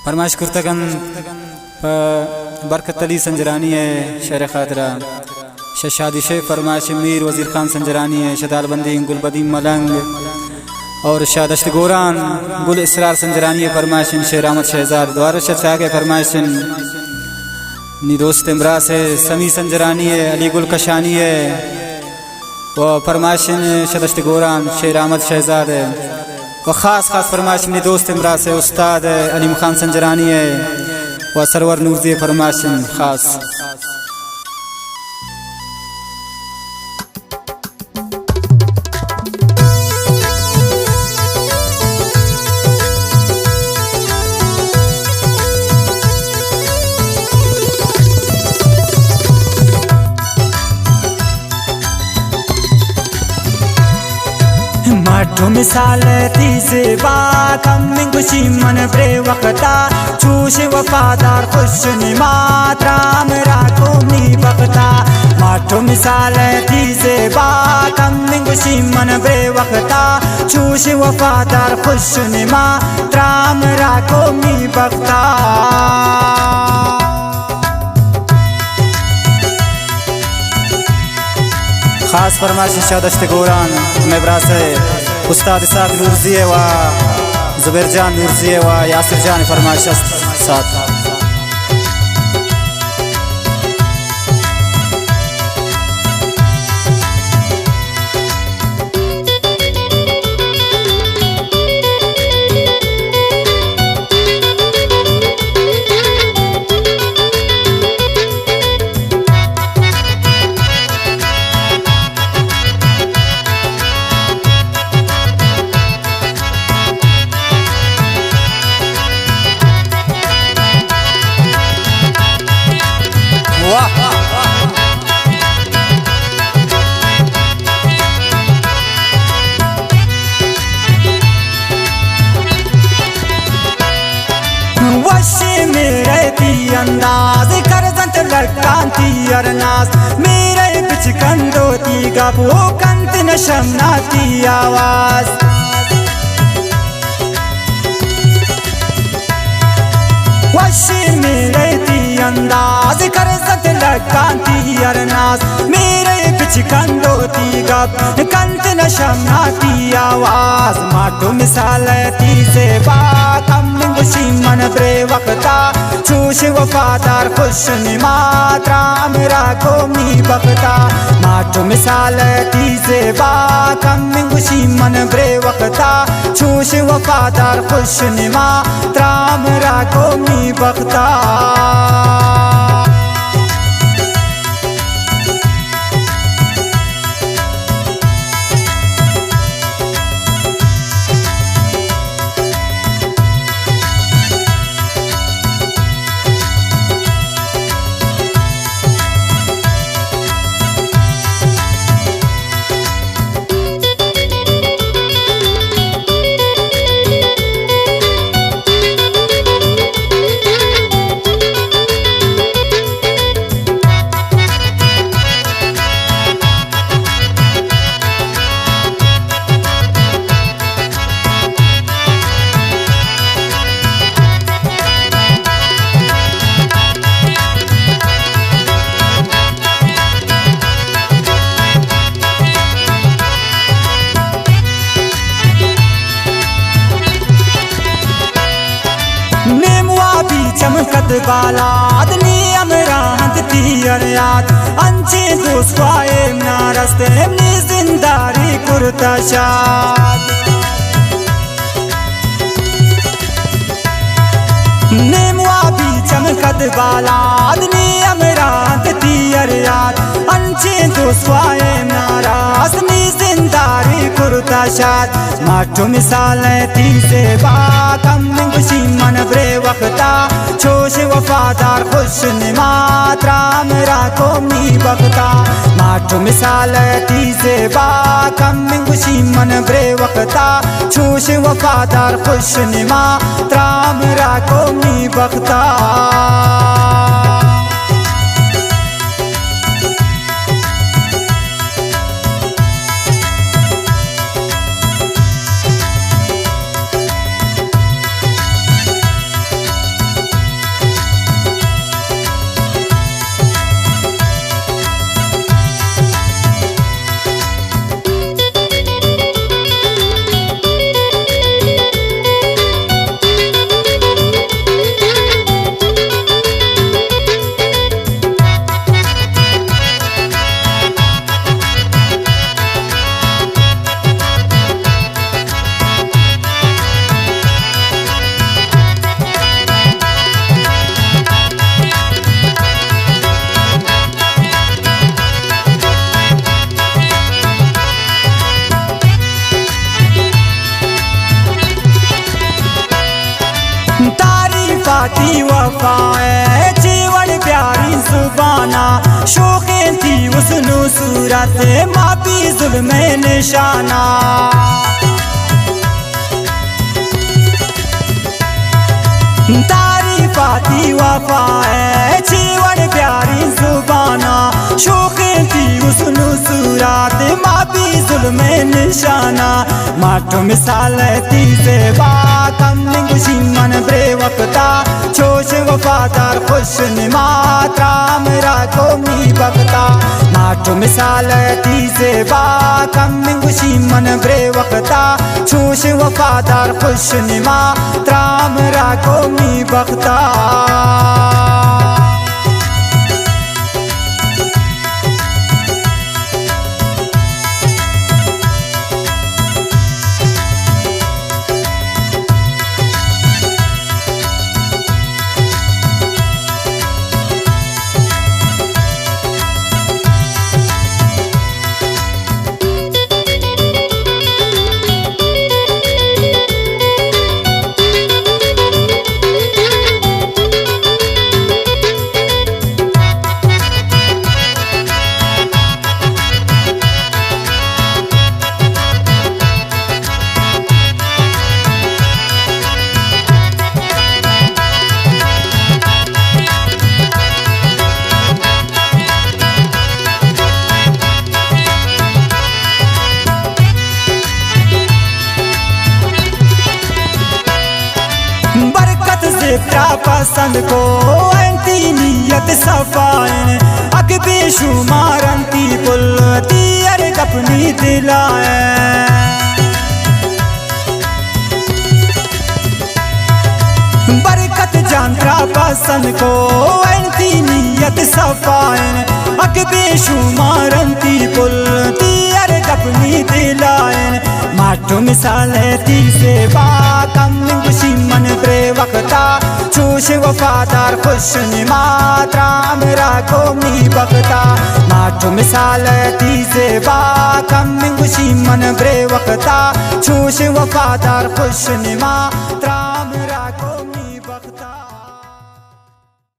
फरमाइश कुर्तगन बरकत अली संजरानी है शेर खातरा शादी शेख फरमाइश मीर वजीर खान संजरानी है शदालबंदी गुलबदी मलंग और शादश्त गोरान गुल इसरार संजरानी है फरमाइश शेर अहमद शहजाद द्वारा शाह के फरमाइश नी दोस्त इमरा से समी संजरानी है अली गुल कशानी है व फरमाइश शदश्त गोरान शेर अहमद शहजाद है व ख़ास फरमाइश नी दोस्त इमरा से उस्ताद अलीम खान संजरानी है व सरवर नूरजी फरमाइश ख़ास माठो मिसाल तीसे बात हम खुशी मन ब्रे वक्ता छूश वफादार खुश निमात्रा मेरा कोमनी बकता माठो मिसाल तीसे बात हम खुशी मन ब्रे वक्ता छूश वफादार खुश निमात्रा मेरा कोमनी बकता खास फरमाइश शादश्त गोरान मेबरा से उस्ताद साहब नूरजी व जुबैर जान नूरजी व यासिर जान फरमाइश साथ वशी मेरे ती अंदाज कर जंत लड़कांती अरनास मेरे बिच कंदोती गबो कंत नशमनाती आवाज वशी मेरे ती अंदाज कर जंत लड़कांती अरनास मेरे बिच कंदोती गब कंत नशमनाती आवाज माठो मिसाल ती से बात खुशी मन ब्रे वक्ता छूश वफादार खुश निमात्रा मेरा कोमी बकता माठो मिसाल तीसे बात हम खुशी मन ब्रे वक्ता छूश वफादार खुश निमात्रा मेरा कोमी बकता चमकत बालाद नी अमरांत तीयर याद अंचे दोस्वाए नारस्ते नी जिंदारी कुर्ता शाद नेमुआ भी चमकत बालाद नी अमरांत तीयर याद अंचे दोस्वाए नाराज नी जिंदारी कुर्ता शाद माठो मिसाल तीसे बात हम खुशी मन ब्रे वक्ता छोश वफादार खुश निमात्रा मेरा कोमी बकता माठो मिसाल तीसे बात हम खुशी मन ब्रे वक्ता छोश वफादार खुश निमात्रा मेरा कोमी बकता तारीफाती वफाए जीवन प्यारी जुबाना शौक़े थी उसनु सूरत मापी जुल्म निशाना तारीफाती वफाए जीवन प्यारी जुबाना शौक़े थी उसनु सूरत मापी जुल्म निशाना माठो मिसाल थी सेवा कम गुशी मन ब्रे वक्ता छोश वफादार खुश निमात राम राखो मी बकता माठो मिसाल थी सेवा कम गुशी मन ब्रे वक्ता छोश वफादार खुश निमात राम राखो मी बकता बरकत से क्या पसंद को अंती नियत सफाइन अग बेशुमार अंती पुल तीर अपनी दिलाए बरकत जानता पसंद को अंती नियत सफाइन अग बेशुमार अंती पुल तीर अपनी दिलाए माठो मिसाल थी सेवा कम गुशी मन ब्रे वक्ता छोश वफादार खुश निमात राम राखो मी बकता माठो मिसाल थी सेवा कम गुशी मन ब्रे वक्ता छोश वफादार खुश निमात राम राखो